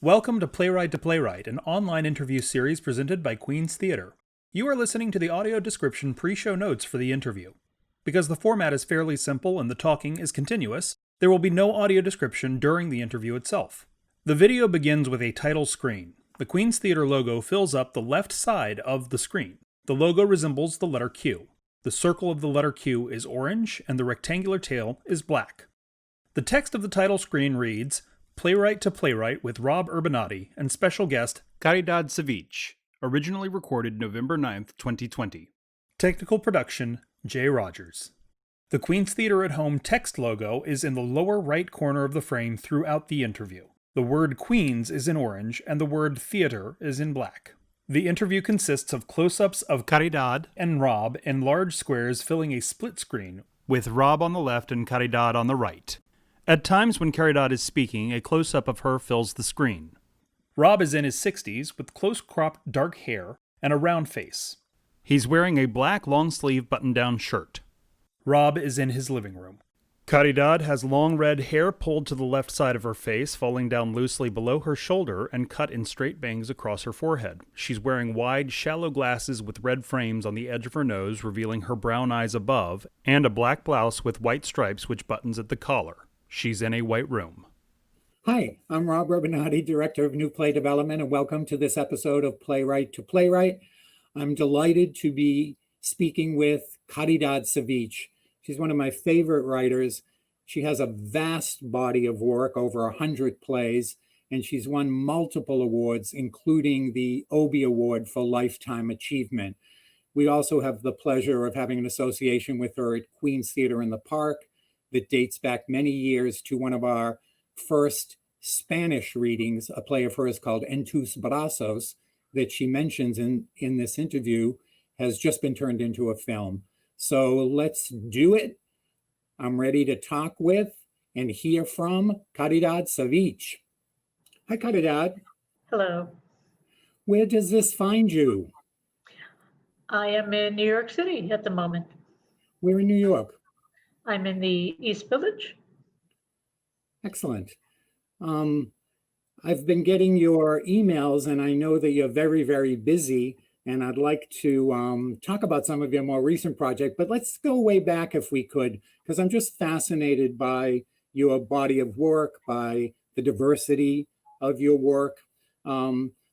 Welcome to Playwright, an online interview series presented by Queen's Theatre. You are listening to the audio description pre-show notes for the interview. Because the format is fairly simple and the talking is continuous, there will be no audio description during the interview itself. The video begins with a title screen. The Queen's Theatre logo fills up the left side of the screen. The logo resembles the letter Q. The circle of the letter Q is orange and the rectangular tail is black. The text of the title screen reads, Playwright to Playwright with Rob Urbinati and special guest Caridad Svich, originally recorded November 9th, 2020. Technical production, Jay Rogers. The Queen's Theatre at Home text logo is in the lower right corner of the frame throughout the interview. The word Queens is in orange and the word theater is in black. The interview consists of close-ups of Caridad and Rob in large squares filling a split screen, with Rob on the left and Caridad on the right. At times when Caridad is speaking, a close-up of her fills the screen. Rob is in his 60s with close-cropped dark hair and a round face. He's wearing a black long-sleeve button-down shirt. Rob is in his living room. Caridad has long red hair pulled to the left side of her face, falling down loosely below her shoulder and cut in straight bangs across her forehead. She's wearing wide, shallow glasses with red frames on the edge of her nose, revealing her brown eyes above, and a black blouse with white stripes which buttons at the collar. She's in a white room. Hi, I'm Rob Urbinati, Director of New Play Development, and welcome to this episode of Playwright to Playwright. I'm delighted to be speaking with Caridad Svich. She's one of my favorite writers. She has a vast body of work, over 100 plays, and she's won multiple awards, including the Obie Award for Lifetime Achievement. We also have the pleasure of having an association with her at Queen's Theatre in the Park that dates back many years to one of our first Spanish readings, a play of hers called En tus brazos, that she mentions in this interview, has just been turned into a film. So let's do it. I'm ready to talk with and hear from Caridad Svich. Hi, Caridad. Hello. Where does this find you? I am in New York City at the moment. We're in New York. I'm in the East Village. Excellent. I've been getting your emails and I know that you're very, very busy, and I'd like to talk about some of your more recent project, but let's go way back if we could, because I'm just fascinated by your body of work, by the diversity of your work.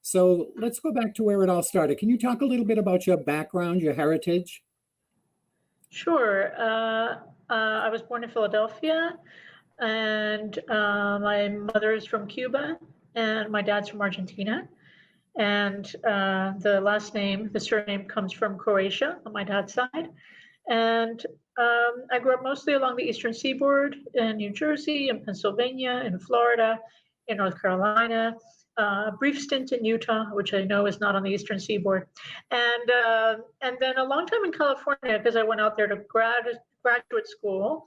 So let's go back to where it all started. Can you talk a little bit about your background, your heritage? Sure. I was born in Philadelphia, and my mother is from Cuba, and my dad's from Argentina. And the surname comes from Croatia on my dad's side. And I grew up mostly along the Eastern Seaboard in New Jersey, in Pennsylvania, in Florida, in North Carolina, a brief stint in Utah, which I know is not on the Eastern Seaboard. And then a long time in California, because I went out there to graduate school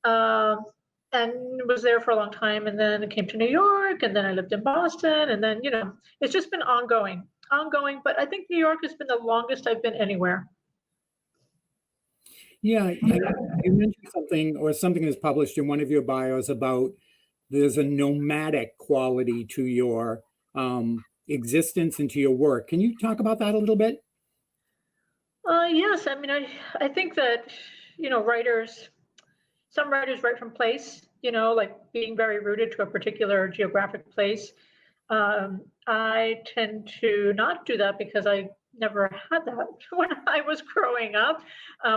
and was there for a long time. And then I came to New York, and then I lived in Boston. And then, it's just been ongoing. But I think New York has been the longest I've been anywhere. Yeah, you mentioned something that's published in one of your bios about there's a nomadic quality to your existence and to your work. Can you talk about that a little bit? Yes, I think that, some writers write from place, like being very rooted to a particular geographic place. I tend to not do that because I never had that when I was growing up.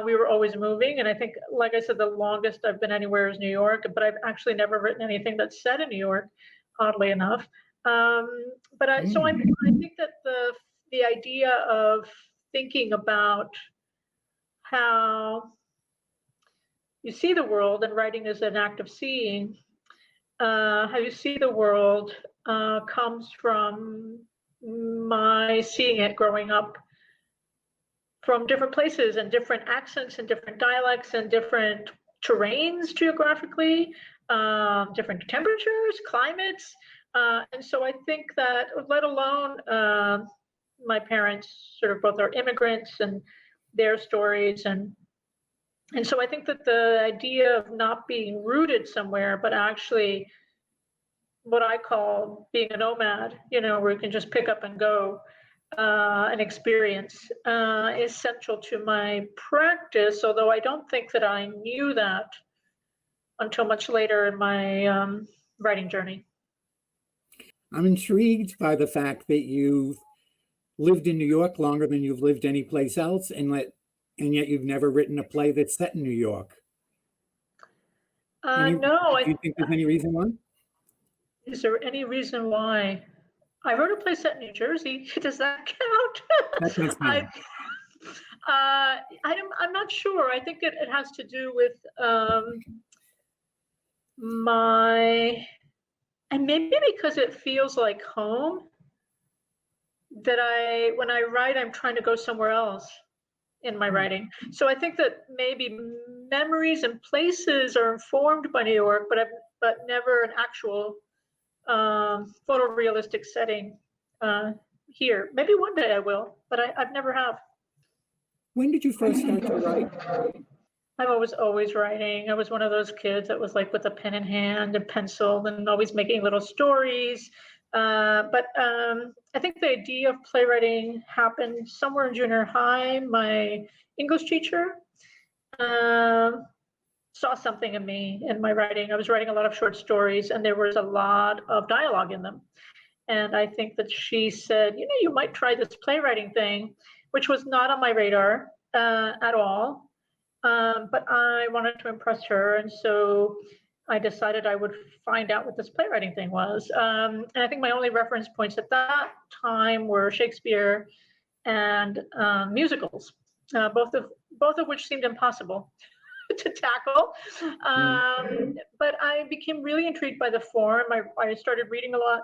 We were always moving. And I think, like I said, the longest I've been anywhere is New York, but I've actually never written anything that's set in New York, oddly enough. I think that the idea of thinking about how you see the world, and writing is an act of seeing, how you see the world comes from my seeing it growing up from different places and different accents and different dialects and different terrains geographically, different temperatures, climates. And so I think that, let alone my parents sort of both are immigrants and their stories. And so I think that the idea of not being rooted somewhere, but actually what I call being a nomad, where you can just pick up and go, an experience, is central to my practice, although I don't think that I knew that until much later in my writing journey. I'm intrigued by the fact that you've lived in New York longer than you've lived anyplace else, and yet you've never written a play that's set in New York. No. Do you think there's any reason why? Is there any reason why? I wrote a play set in New Jersey. Does that count? That does count. I'm not sure. I think it has to do with and maybe because it feels like home, that when I write, I'm trying to go somewhere else in my writing. So I think that maybe memories and places are informed by New York, but never an actual photorealistic setting here. Maybe one day I will, but I've never have. When did you first start to write? I was always writing. I was one of those kids that was like with a pen in hand and pencil and always making little stories. But I think the idea of playwriting happened somewhere in junior high. My English teacher saw something in me in my writing. I was writing a lot of short stories, and there was a lot of dialogue in them. And I think that she said, you might try this playwriting thing, which was not on my radar at all. But I wanted to impress her, and so I decided I would find out what this playwriting thing was. And I think my only reference points at that time were Shakespeare and musicals, both of which seemed impossible to tackle. But I became really intrigued by the form. I started reading a lot,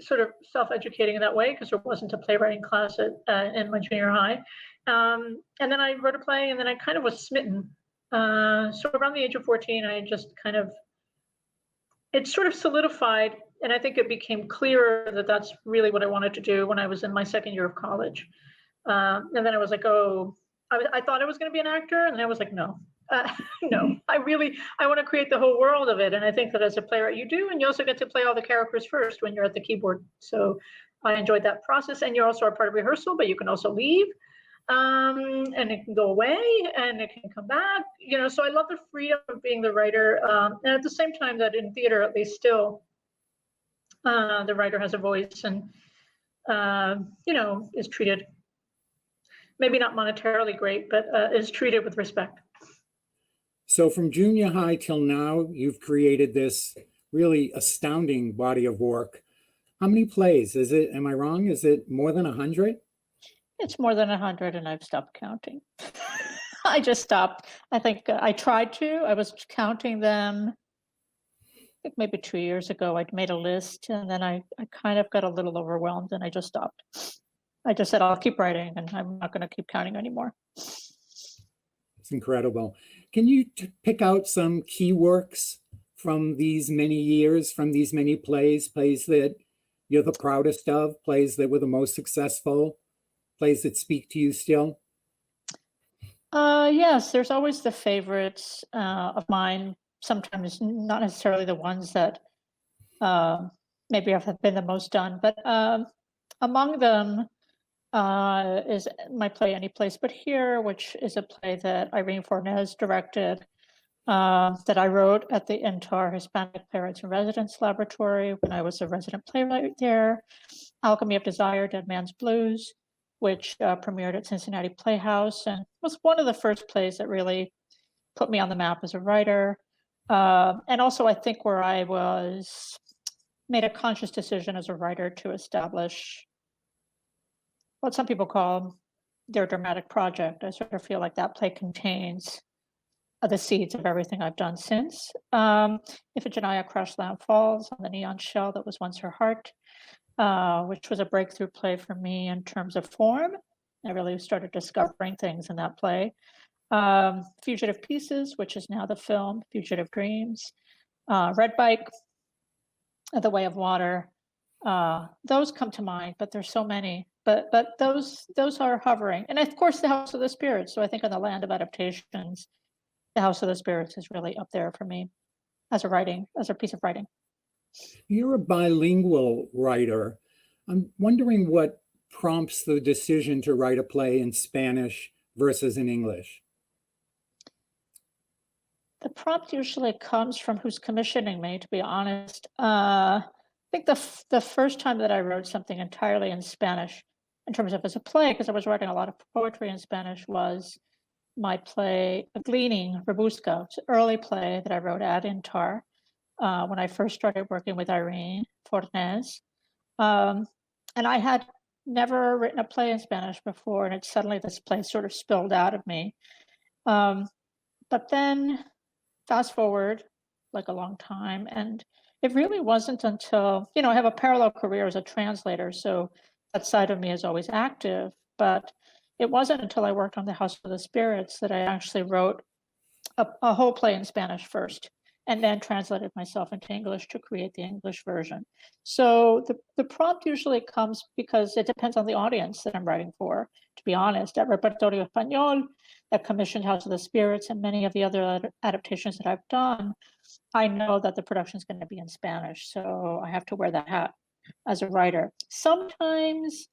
sort of self-educating in that way, because there wasn't a playwriting class in my junior high. And then I wrote a play, and then I kind of was smitten. So around the age of 14, I just it sort of solidified, and I think it became clearer that that's really what I wanted to do when I was in my second year of college. And then I was like, I thought I was going to be an actor, and then I was like, no. No, I want to create the whole world of it. And I think that as a playwright you do, and you also get to play all the characters first when you're at the keyboard. So I enjoyed that process, and you also are part of rehearsal, but you can also leave. And it can go away and it can come back, so I love the freedom of being the writer. And at the same time that in theater, at least still, the writer has a voice and, is treated, maybe not monetarily great, but is treated with respect. So from junior high till now, you've created this really astounding body of work. How many plays is it? Am I wrong? Is it more than 100? It's more than 100, and I've stopped counting. I just stopped. I think I tried to. I was counting them, I think maybe 2 years ago. I'd made a list, and then I kind of got a little overwhelmed, and I just stopped. I just said, I'll keep writing, and I'm not going to keep counting anymore. It's incredible. Can you pick out some key works from these many years, from these many plays that you're the proudest of, plays that were the most successful, plays that speak to you still? Yes, there's always the favorites of mine, sometimes not necessarily the ones that maybe have been the most done, but among them is my play Any Place But Here, which is a play that Irene Fornés directed, that I wrote at the INTAR Hispanic Playwrights in Residence Laboratory when I was a resident playwright there. Alchemy of Desire, Dead Man's Blues, which premiered at Cincinnati Playhouse and was one of the first plays that really put me on the map as a writer. And also, I think where I made a conscious decision as a writer to establish what some people call their dramatic project. I sort of feel like that play contains the seeds of everything I've done since. Iphigenia Crash Land Falls on the Neon Shell That Was Once Her Heart, which was a breakthrough play for me in terms of form. I really started discovering things in that play. Fugitive Pieces, which is now the film Fugitive Dreams. Red Bike, The Way of Water. Those come to mind, but there's so many. But those are hovering. And of course, The House of the Spirits. So I think on the land of adaptations, The House of the Spirits is really up there for me as a piece of writing. You're a bilingual writer. I'm wondering what prompts the decision to write a play in Spanish versus in English. The prompt usually comes from who's commissioning me, to be honest. I think the first time that I wrote something entirely in Spanish, in terms of as a play, because I was writing a lot of poetry in Spanish, was my play Gleaning, Rebusca. It's an early play that I wrote at Intar when I first started working with Irene Fornes. And I had never written a play in Spanish before, and suddenly this play sort of spilled out of me. But then fast forward like a long time, and it really wasn't until, I have a parallel career as a translator, so that side of me is always active, but it wasn't until I worked on the House of the Spirits that I actually wrote a whole play in Spanish first, and then translated myself into English to create the English version. So the prompt usually comes because it depends on the audience that I'm writing for, to be honest. At Repertorio Español, that commissioned House of the Spirits, and many of the other adaptations that I've done, I know that the production is going to be in Spanish, so I have to wear that hat as a writer. Sometimes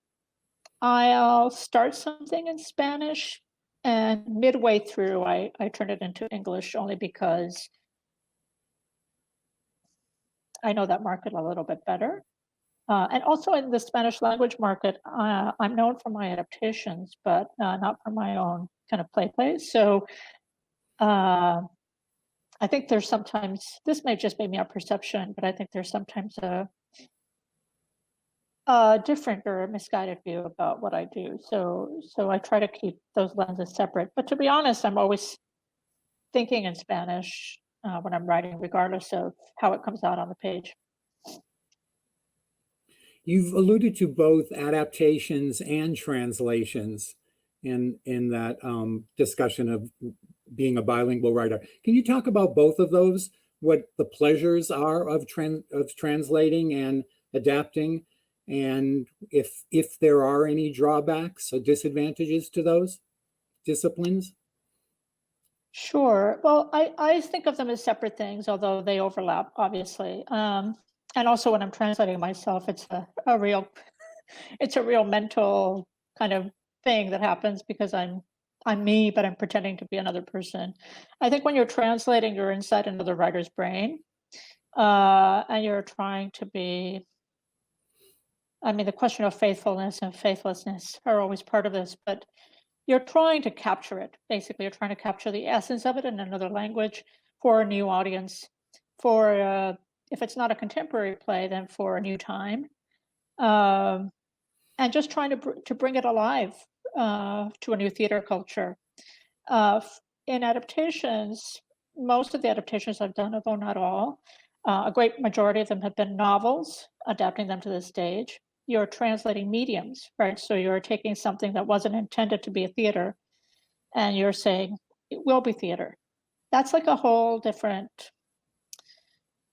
I'll start something in Spanish, and midway through, I turn it into English only because I know that market a little bit better. And also in the Spanish language market, I'm known for my adaptations, but not for my own kind of plays. So I think there's sometimes, this may just be my perception, but I think there's sometimes a different or a misguided view about what I do. So I try to keep those lenses separate. But to be honest, I'm always thinking in Spanish when I'm writing, regardless of how it comes out on the page. You've alluded to both adaptations and translations in that discussion of being a bilingual writer. Can you talk about both of those, what the pleasures are of translating and adapting, and if there are any drawbacks or disadvantages to those disciplines? Sure. Well, I think of them as separate things, although they overlap, obviously. And also when I'm translating myself, it's a real mental kind of thing that happens because I'm me, but I'm pretending to be another person. I think when you're translating, you're inside another writer's brain, and you're trying to be, the question of faithfulness and faithlessness are always part of this, but you're trying to capture it. Basically, you're trying to capture the essence of it in another language for a new audience, for if it's not a contemporary play, then for a new time, and just trying to bring it alive to a new theater culture. In adaptations, most of the adaptations I've done, although not all, a great majority of them have been novels, adapting them to the stage. You're translating mediums, right? So you're taking something that wasn't intended to be a theater, and you're saying it will be theater. That's like a whole different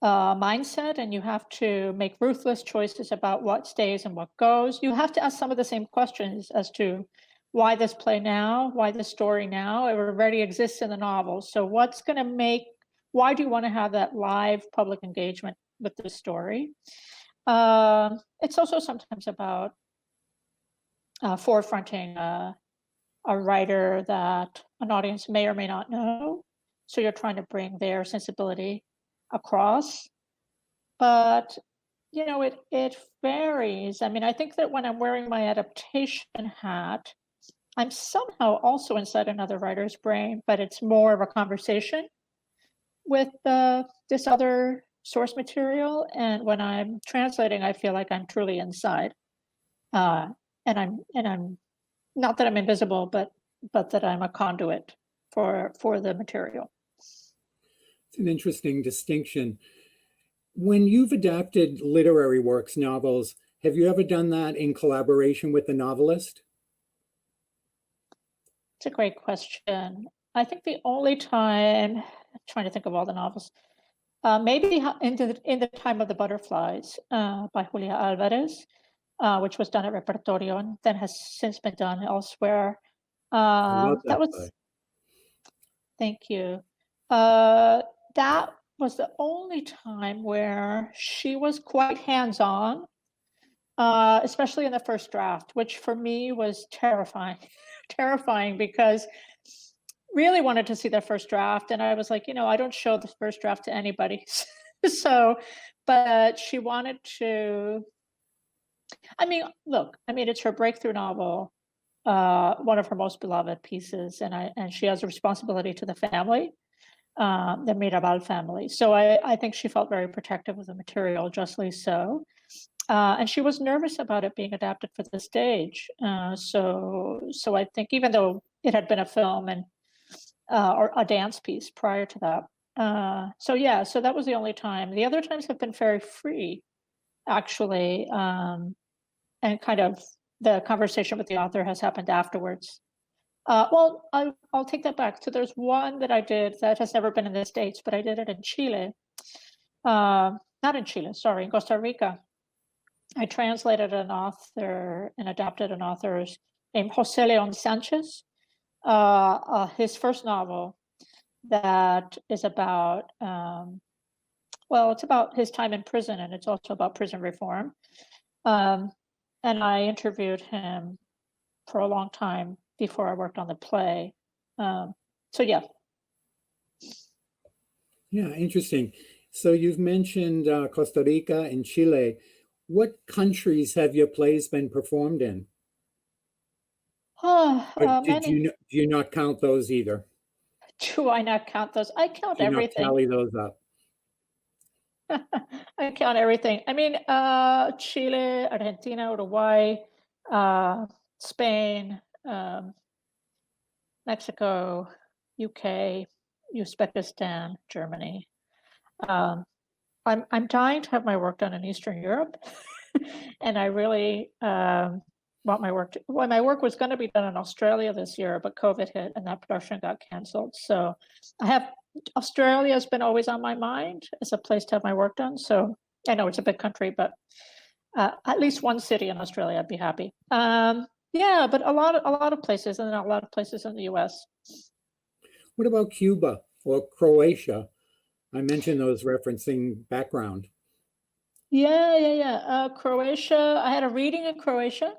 mindset, and you have to make ruthless choices about what stays and what goes. You have to ask some of the same questions as to why this play now, why this story now. It already exists in the novel. So what's going to why do you want to have that live public engagement with the story? It's also sometimes about forefronting a writer that an audience may or may not know. So you're trying to bring their sensibility across. But, it varies. I think that when I'm wearing my adaptation hat, I'm somehow also inside another writer's brain, but it's more of a conversation with this other source material. And when I'm translating, I feel like I'm truly inside. And I'm not that I'm invisible, but that I'm a conduit for the material. It's an interesting distinction. When you've adapted literary works, novels, have you ever done that in collaboration with the novelist? It's a great question. I think the only time, I'm trying to think of all the novels, maybe in the Time of the Butterflies by Julia Alvarez, which was done at Repertorio and then has since been done elsewhere. I love that play. Thank you. That was the only time where she was quite hands-on, especially in the first draft, which for me was terrifying, terrifying because really wanted to see the first draft. And I was like, I don't show the first draft to anybody. So, but she wanted to, look, it's her breakthrough novel, one of her most beloved pieces. And she has a responsibility to the family, the Mirabal family. So I think she felt very protective of the material, justly so. And she was nervous about it being adapted for the stage. So I think even though it had been a film and or a dance piece prior to that. So that was the only time. The other times have been very free, actually, and kind of the conversation with the author has happened afterwards. I'll take that back. So there's one that I did that has never been in the States, but I did it in Chile. Not in Chile, sorry, in Costa Rica. I translated an author and adapted an author named Jose Leon Sanchez. His first novel that is about, it's about his time in prison, and it's also about prison reform. And I interviewed him for a long time before I worked on the play. Yeah. Yeah, interesting. So you've mentioned Costa Rica and Chile. What countries have your plays been performed in? Do you not count those either? Do I not count those? I count everything. Tally those up. I count everything. Chile, Argentina, Uruguay, Spain, Mexico, UK, Uzbekistan, Germany. I'm dying to have my work done in Eastern Europe, and I really want my work. My work was going to be done in Australia this year, but COVID hit and that production got canceled. So Australia has been always on my mind as a place to have my work done. So I know it's a big country, but at least one city in Australia, I'd be happy. But a lot of places, and then a lot of places in the U.S. What about Cuba or Croatia? I mentioned those referencing background. Yeah. Croatia. I had a reading in Croatia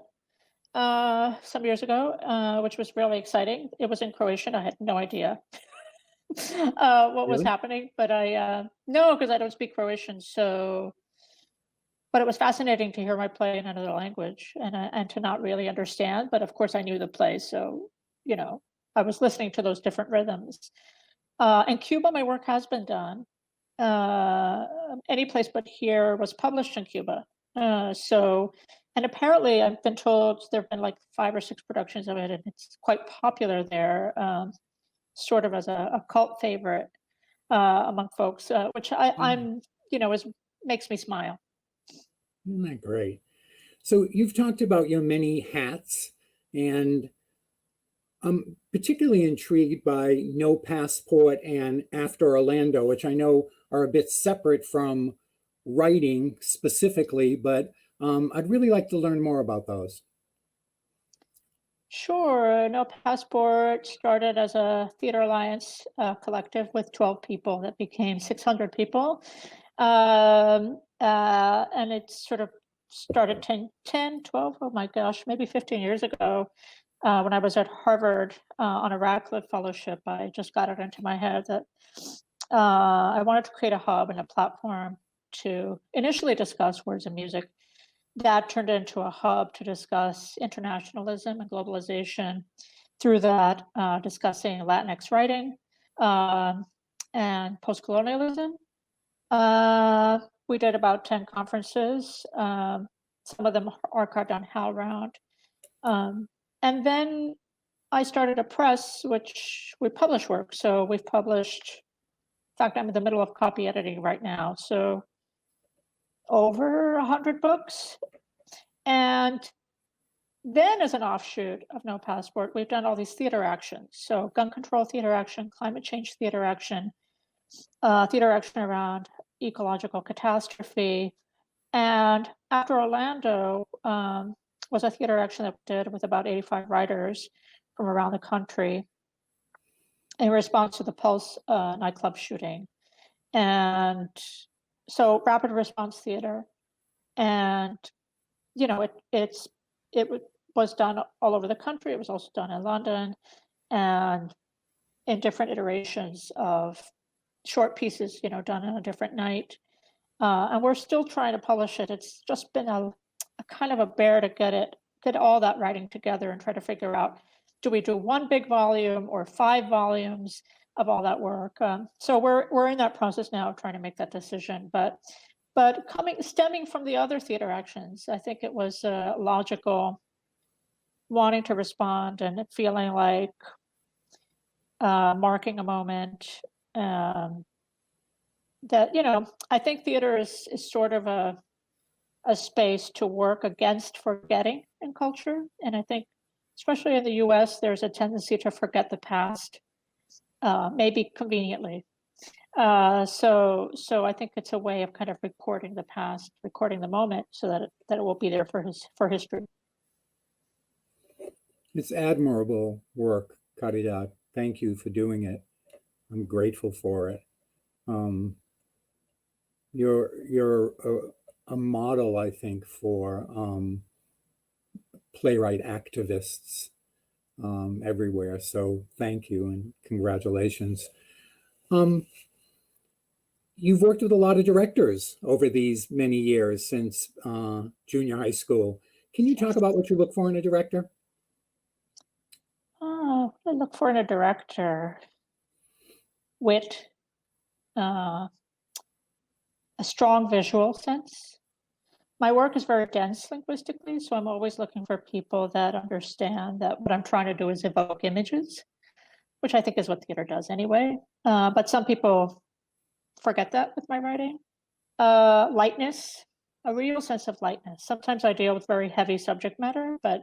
some years ago, which was really exciting. It was in Croatian. I had no idea what was happening, but no, because I don't speak Croatian. So, but it was fascinating to hear my play in another language and to not really understand. But of course, I knew the play, so I was listening to those different rhythms. In Cuba, my work has been done. Any place but here was published in Cuba. And apparently I've been told there have been like 5 or 6 productions of it, and it's quite popular there, sort of as a cult favorite among folks, which I'm, makes me smile. Isn't that great? So you've talked about your many hats, and I'm particularly intrigued by No Passport and After Orlando, which I know are a bit separate from writing specifically, but I'd really like to learn more about those. Sure. No Passport started as a Theater Alliance collective with 12 people that became 600 people. And it sort of started 12, oh my gosh, maybe 15 years ago. When I was at Harvard on a Radcliffe fellowship, I just got it into my head that I wanted to create a hub and a platform to initially discuss words and music. That turned into a hub to discuss internationalism and globalization. Through that, discussing Latinx writing and post-colonialism. We did about 10 conferences. Some of them archived on HowlRound. And then I started a press, which we publish work. So we've published, in fact, I'm in the middle of copy editing right now. So over 100 books. And then as an offshoot of No Passport, we've done all these theater actions. So gun control theater action, climate change theater action around ecological catastrophe. And After Orlando was a theater action that we did with about 85 writers from around the country in response to the Pulse nightclub shooting. And so rapid response theater, and it was done all over the country. It was also done in London, and in different iterations of short pieces, done on a different night. And we're still trying to publish it. It's just been a kind of a bear to get all that writing together and try to figure out, do we do one big volume or 5 volumes of all that work? So we're in that process now of trying to make that decision. But stemming from the other theater actions, I think it was logical, wanting to respond and feeling like marking a moment. That I think theater is sort of a space to work against forgetting in culture, and I think especially in the U.S. there's a tendency to forget the past, maybe conveniently. So I think it's a way of kind of recording the past, recording the moment, so that it will be there for history. It's admirable work, Caridad. Thank you for doing it. I'm grateful for it. You're a model, I think, for playwright activists everywhere. So thank you and congratulations. You've worked with a lot of directors over these many years since junior high school. Can you talk about what you look for in a director? Oh, what I look for in a director: wit, a strong visual sense. My work is very dense linguistically, so I'm always looking for people that understand that what I'm trying to do is evoke images, which I think is what theater does anyway. But some people forget that with my writing. Lightness, a real sense of lightness. Sometimes I deal with very heavy subject matter, but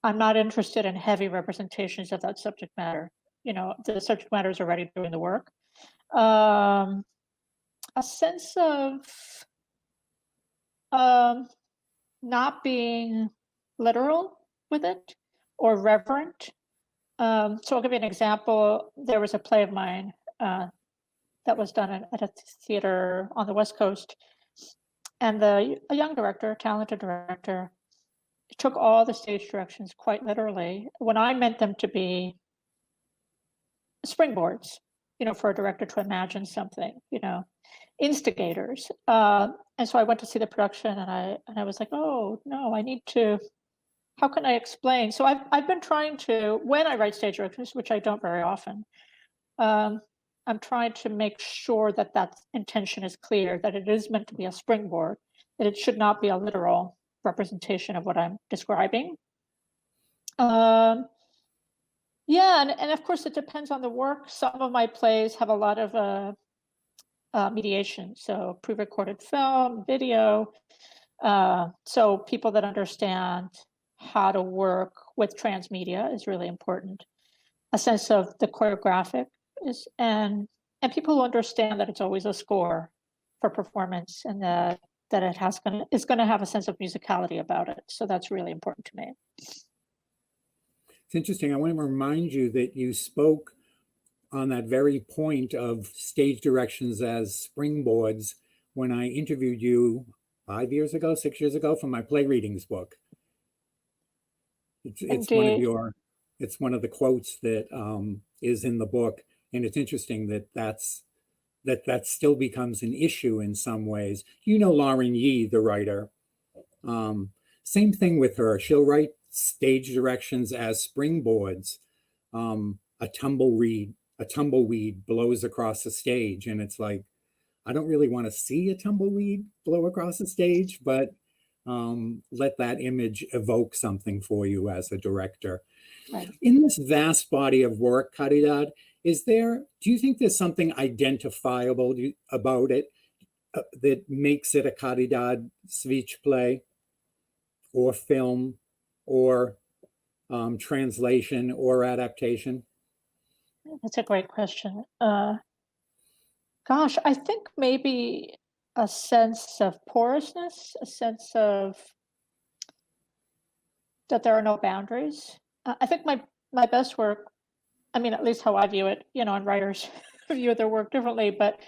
I'm not interested in heavy representations of that subject matter. The subject matter is already doing the work. A sense of not being literal with it or reverent. So I'll give you an example. There was a play of mine that was done at a theater on the West Coast, and a young director, talented director, took all the stage directions quite literally when I meant them to be springboards, for a director to imagine something, instigators. And so I went to see the production, and I was like, oh no, I need to. How can I explain? So I've been trying to, when I write stage directions, which I don't very often, I'm trying to make sure that intention is clear, that it is meant to be a springboard, that it should not be a literal representation of what I'm describing. Yeah, and of course it depends on the work. Some of my plays have a lot of mediation, so pre-recorded film, video. So people that understand how to work with transmedia is really important. A sense of the choreographic is, and people who understand that it's always a score for performance, and that it's going to have a sense of musicality about it. So that's really important to me. It's interesting. I want to remind you that you spoke on that very point of stage directions as springboards when I interviewed you 6 years ago for my play readings book. It's one of the quotes that is in the book, and it's interesting that still becomes an issue in some ways. Lauren Yee, the writer. Same thing with her. She'll write stage directions as springboards. A tumbleweed blows across the stage, and it's like, I don't really want to see a tumbleweed blow across the stage, but let that image evoke something for you as a director. Right. In this vast body of work, Caridad, do you think there's something identifiable about it that makes it a Caridad Svich play or film or translation or adaptation? That's a great question. Gosh, I think maybe a sense of porousness, a sense of that there are no boundaries. I think my best work, I mean, at least how I view it, and writers view their work differently, but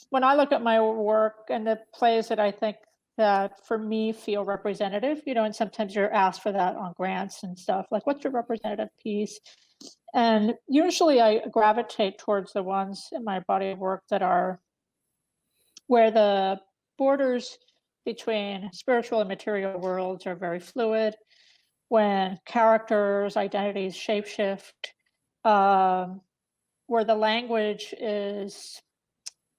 when I look at my work and the plays that I think that for me feel representative, and sometimes you're asked for that on grants and stuff, like what's your representative piece? And usually I gravitate towards the ones in my body of work that are where the borders between spiritual and material worlds are very fluid, when characters, identities shapeshift, where the language is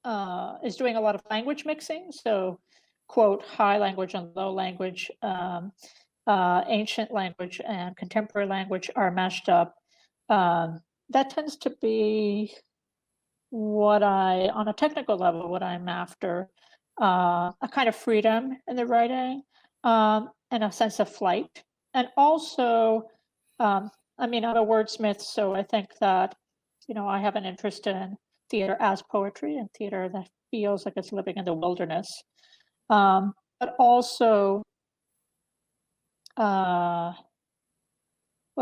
doing a lot of language mixing. So, quote, high language and low language, ancient language and contemporary language are mashed up. That tends to be what on a technical level, what I'm after, a kind of freedom in the writing, and a sense of flight. And also, I'm a wordsmith, so I think that, I have an interest in theater as poetry and theater that feels like it's living in the wilderness. But also, what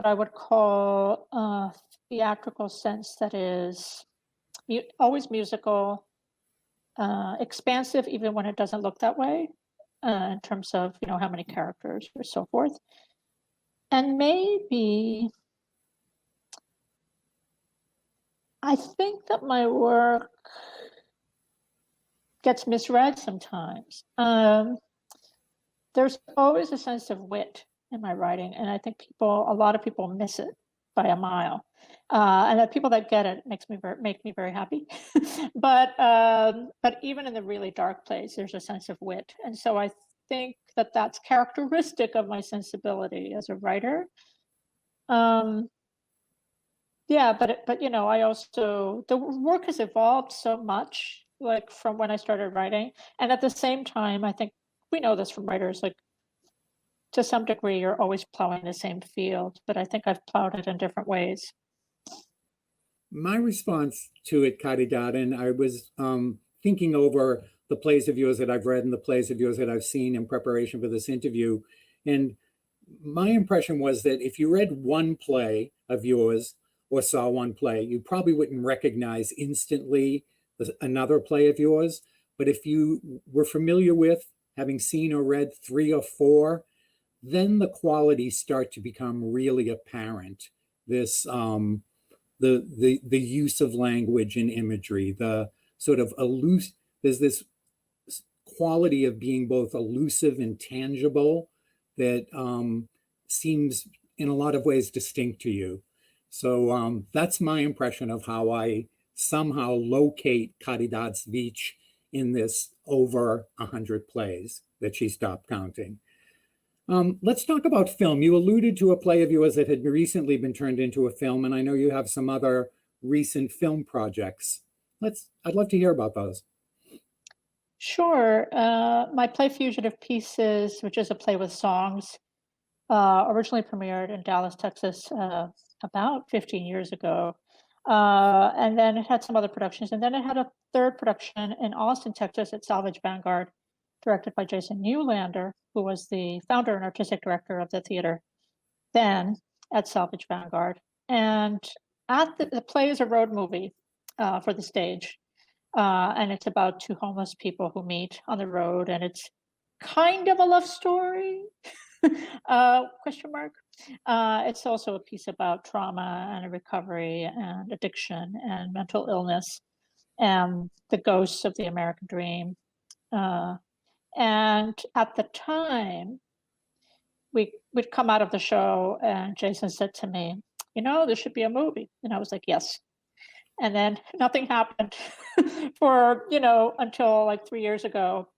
I would call a theatrical sense that is always musical, expansive, even when it doesn't look that way, in terms of, how many characters or so forth. And maybe I think that my work gets misread sometimes. There's always a sense of wit in my writing, and I think a lot of people miss it by a mile. And the people that get it make me very happy. But even in the really dark place, there's a sense of wit, and so I think that that's characteristic of my sensibility as a writer. Yeah, but I also, the work has evolved so much, like from when I started writing, and at the same time, I think we know this from writers, like to some degree, you're always plowing the same field, but I think I've plowed it in different ways. My response to it, Caridad, and I was thinking over the plays of yours that I've read and the plays of yours that I've seen in preparation for this interview. And my impression was that if you read one play of yours or saw one play, you probably wouldn't recognize instantly another play of yours. But if you were familiar with, having seen or read 3 or 4, then the qualities start to become really apparent. This the use of language and imagery, the sort of there's this quality of being both elusive and tangible that seems in a lot of ways distinct to you. So that's my impression of how I somehow locate Caridad Svich in this over 100 plays that she stopped counting. Let's talk about film. You alluded to a play of yours that had recently been turned into a film, and I know you have some other recent film projects. I'd love to hear about those. Sure. My play Fugitive Pieces, which is a play with songs, originally premiered in Dallas, Texas, about 15 years ago. And then it had some other productions. And then it had a third production in Austin, Texas at Salvage Vanguard, directed by Jason Newlander, who was the founder and artistic director of the theater then at Salvage Vanguard. And the play is a road movie for the stage. And it's about 2 homeless people who meet on the road, and it's kind of a love story, question mark. It's also a piece about trauma and recovery and addiction and mental illness and the ghosts of the American dream. And at the time, we'd come out of the show and Jason said to me, this should be a movie. And I was like, yes. And then nothing happened for, until like 3 years ago.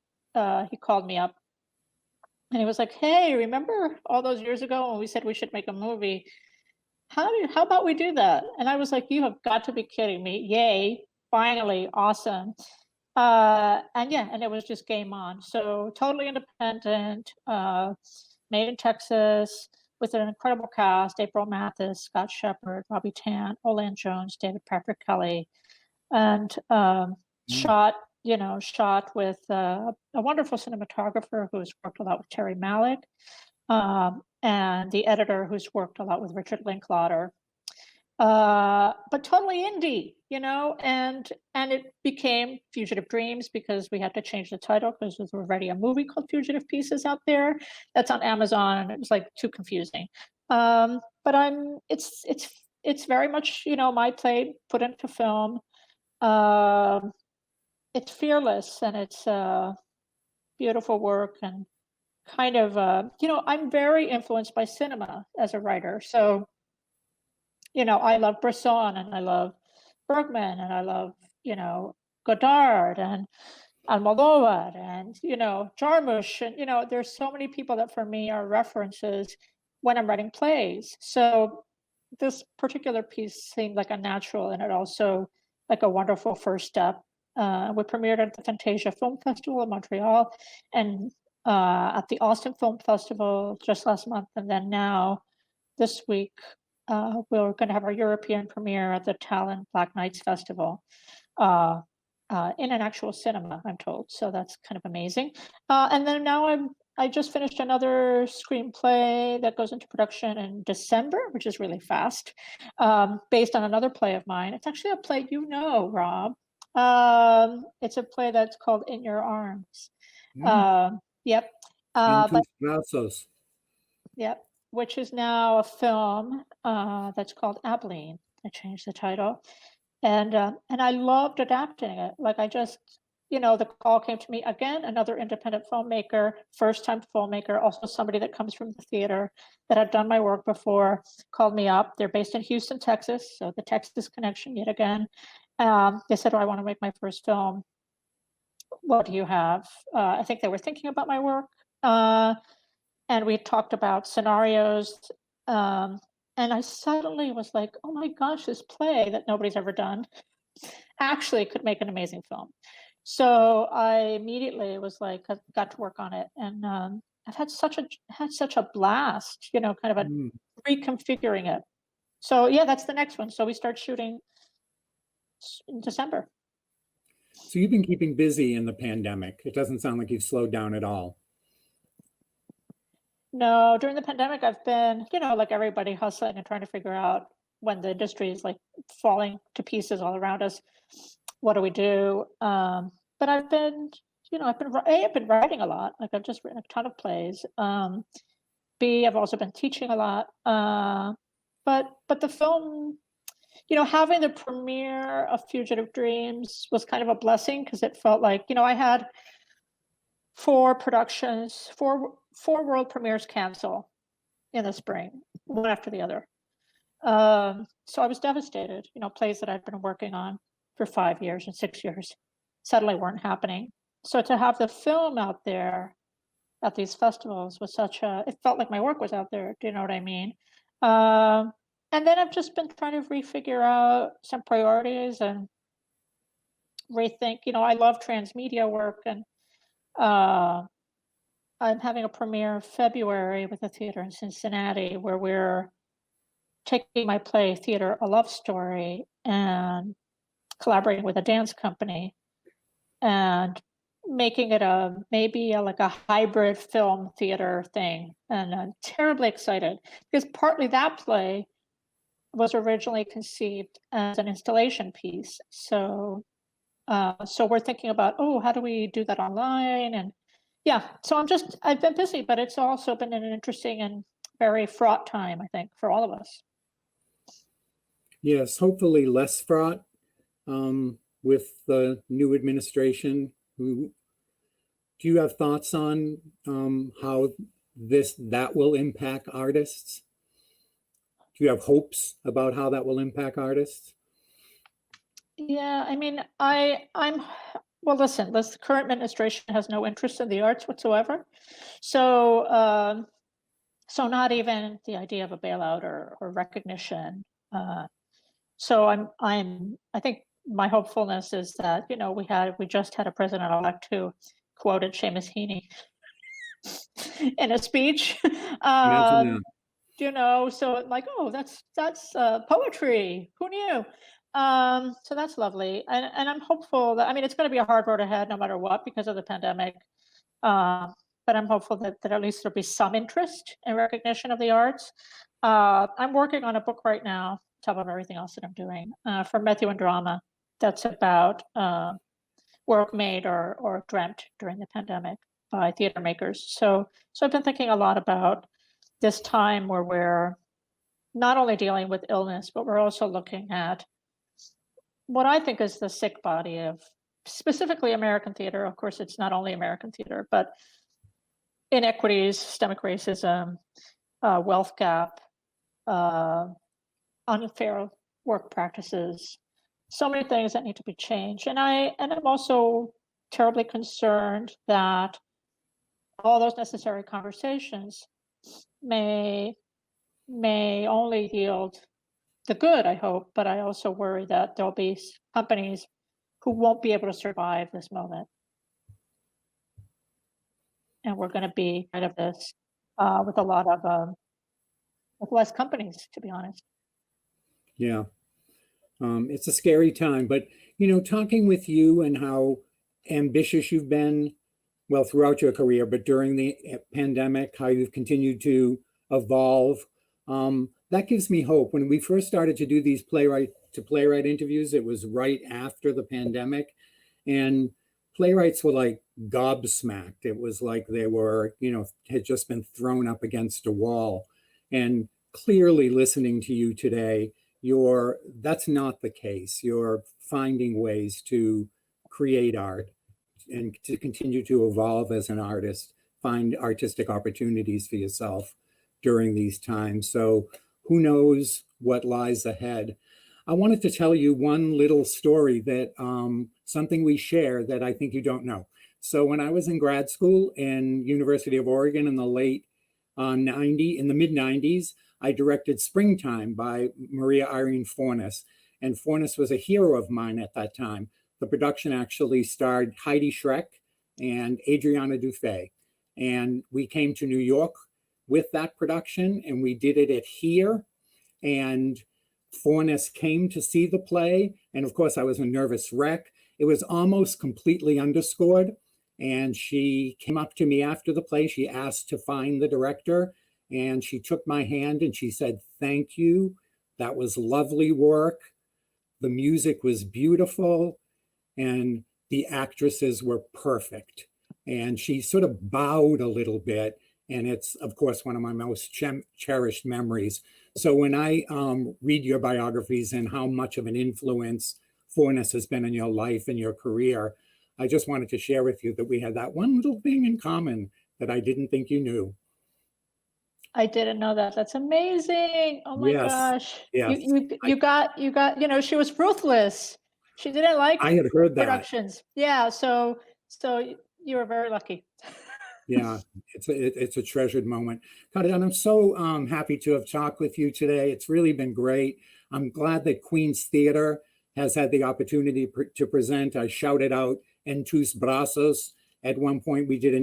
He called me up and he was like, hey, remember all those years ago when we said we should make a movie? How about we do that? And I was like, you have got to be kidding me. Yay, finally, awesome. And it was just game on. So totally independent, made in Texas, with an incredible cast: April Mathis, Scott Shepard, Robbie Tant, Olan Jones, David Patrick Kelly, and shot with a wonderful cinematographer who's worked a lot with Terry Malick, and the editor who's worked a lot with Richard Linklater. but totally indie, and it became Fugitive Dreams because we had to change the title because there's already a movie called Fugitive Pieces out there that's on Amazon, and it was like too confusing. But it's very much, my play put into film. It's fearless and it's beautiful work, and kind of, I'm very influenced by cinema as a writer. So, I love Bresson and I love Bergman and I love, Godard and Almodovar and, Jarmusch. And, there's so many people that for me are references when I'm writing plays. So this particular piece seemed like a natural, and it also like a wonderful first step. We premiered at the Fantasia Film Festival in Montreal and at the Austin Film Festival just last month. And then now this week, we're going to have our European premiere at the Tallinn Black Nights Festival in an actual cinema, I'm told. So that's kind of amazing. And then now I just finished another screenplay that goes into production in December, which is really fast, based on another play of mine. It's actually a play Rob. It's a play that's called In Your Arms. Yep. Tus brazos. Yep. Which is now a film that's called Abilene. I changed the title, and I loved adapting it. Like I just, the call came to me again. Another independent filmmaker, first-time filmmaker, also somebody that comes from the theater that had done my work before, called me up. They're based in Houston, Texas, so the Texas connection yet again. They said, "Oh, I want to make my first film. What do you have?" I think they were thinking about my work. And we talked about scenarios. And I suddenly was like, oh my gosh, this play that nobody's ever done actually could make an amazing film. So I immediately was like, I got to work on it. And I've had such a blast, kind of reconfiguring it. So yeah, that's the next one. So we start shooting in December. So you've been keeping busy in the pandemic. It doesn't sound like you've slowed down at all. No, during the pandemic, I've been, like everybody, hustling and trying to figure out when the industry is like falling to pieces all around us. What do we do? But I've been writing a lot. Like I've just written a ton of plays. B, I've also been teaching a lot. But the film, having the premiere of Fugitive Dreams was kind of a blessing because it felt like, I had 4 productions, four world premieres cancel in the spring, one after the other. So I was devastated. Plays that I'd been working on for 5 years and 6 years suddenly weren't happening. So to have the film out there at these festivals was it felt like my work was out there. Do you know what I mean? And then I've just been trying to refigure out some priorities and rethink. I love transmedia work, and I'm having a premiere in February with a theater in Cincinnati where we're taking my play Theater, A Love Story, and collaborating with a dance company and making it maybe like a hybrid film theater thing. And I'm terribly excited because partly that play was originally conceived as an installation piece. So we're thinking about, how do we do that online? And yeah, so I've been busy, but it's also been an interesting and very fraught time, I think, for all of us. Yes, hopefully less fraught with the new administration. Do you have thoughts on how that will impact artists? Do you have hopes about how that will impact artists? Yeah, I mean, well, listen, the current administration has no interest in the arts whatsoever. So, not even the idea of a bailout or recognition. So I think my hopefulness is that, we just had a president-elect who quoted Seamus Heaney in a speech. So like, that's poetry. Who knew? So that's lovely. And I'm hopeful that, it's going to be a hard road ahead no matter what because of the pandemic. But I'm hopeful that at least there'll be some interest and recognition of the arts. I'm working on a book right now top of everything else that I'm doing. For Matthew and Drama, that's about work made or dreamt during the pandemic by theater makers. So I've been thinking a lot about this time where we're not only dealing with illness, but we're also looking at what I think is the sick body of specifically American theater. Of course, it's not only American theater, but inequities, systemic racism, wealth gap, unfair work practices, so many things that need to be changed. And I'm also terribly concerned that all those necessary conversations may only yield the good, I hope, but I also worry that there'll be companies who won't be able to survive this moment. And we're going to be out of this with a lot of with less companies, to be honest. Yeah. It's a scary time, but, talking with you and how ambitious you've been, well, throughout your career, but during the pandemic, how you've continued to evolve, that gives me hope. When we first started to do these playwright to playwright interviews, it was right after the pandemic, and playwrights were like gobsmacked. It was like they were, had just been thrown up against a wall. And clearly listening to you today, that's not the case. You're finding ways to create art and to continue to evolve as an artist, find artistic opportunities for yourself during these times. So who knows what lies ahead. I wanted to tell you one little story that something we share that I think you don't know. So when I was in grad school in University of Oregon in the mid 90s, I directed Springtime by Maria Irene Fornes. And Fornes was a hero of mine at that time. The production actually starred Heidi Schreck and Adriana Dufay. And we came to New York with that production, and we did it at Here. And Fornes came to see the play. And of course, I was a nervous wreck. It was almost completely underscored. And she came up to me after the play. She asked to find the director. And she took my hand and she said, "Thank you. That was lovely work. The music was beautiful. And the actresses were perfect." And she sort of bowed a little bit. And it's, of course, one of my most cherished memories. So when I read your biographies and how much of an influence Fornes has been in your life and your career, I just wanted to share with you that we had that one little thing in common that I didn't think you knew. I didn't know that. That's amazing. Oh my gosh. Yes. You got, she was ruthless. She didn't like I had heard that. productions. Yeah. So you were very lucky. Yeah, it's a treasured moment. Caridad, I'm so happy to have talked with you today. It's really been great. I'm glad that Queen's Theater has had the opportunity to present. I shouted out En tus brazos. At one point, we did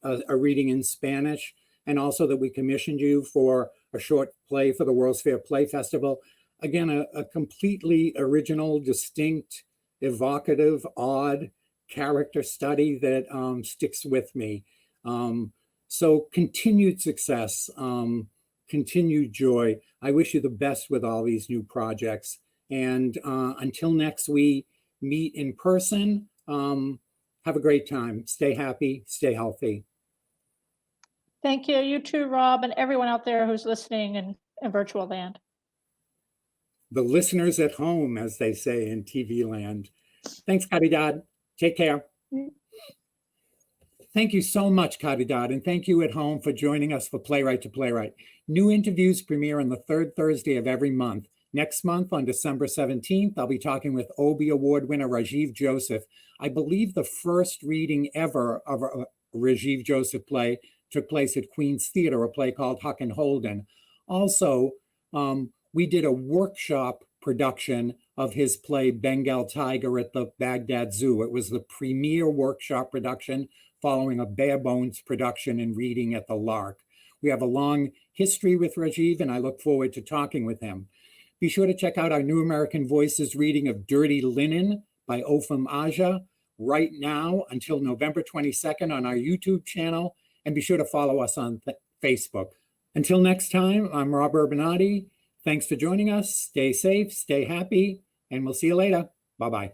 a reading in Spanish, and also that we commissioned you for a short play for the World's Fair Play Festival. Again, a completely original, distinct, evocative, odd character study that sticks with me. So continued success, continued joy. I wish you the best with all these new projects. And until next we meet in person, have a great time. Stay happy, stay healthy. Thank you. You too, Rob, and everyone out there who's listening in virtual land. The listeners at home, as they say in TV land. Thanks, Caridad. Take care. Thank you so much, Caridad, and thank you at home for joining us for Playwright to Playwright. New interviews premiere on the third Thursday of every month. Next month, on December 17th, I'll be talking with Obie Award winner Rajiv Joseph. I believe the first reading ever of a Rajiv Joseph play took place at Queen's Theater, a play called Huck and Holden. Also, we did a workshop production of his play Bengal Tiger at the Baghdad Zoo. It was the premier workshop production following a bare bones production and reading at the Lark. We have a long history with Rajiv, and I look forward to talking with him. Be sure to check out our New American Voices reading of Dirty Linen by Ofam Aja right now until November 22nd on our YouTube channel, and be sure to follow us on Facebook. Until next time, I'm Rob Urbinati. Thanks for joining us. Stay safe, stay happy, and we'll see you later. Bye-bye.